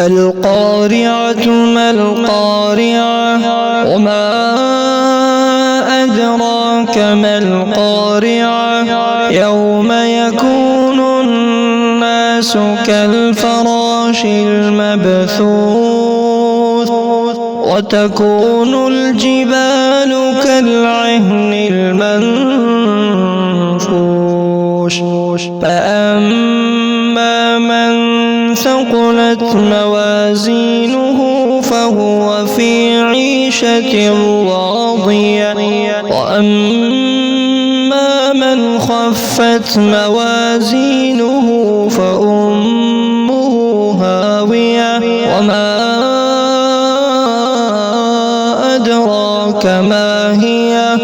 القارعة ما القارعة وما أدراك ما القارعة يوم يكون الناس كالفراش المبثوث وتكون الجبال كالعهن المنفوش فأما من ثقلت موازينه فهو في عيشة راضية وأما من خفت موازينه فأمه هاوية وما أدراك ما هي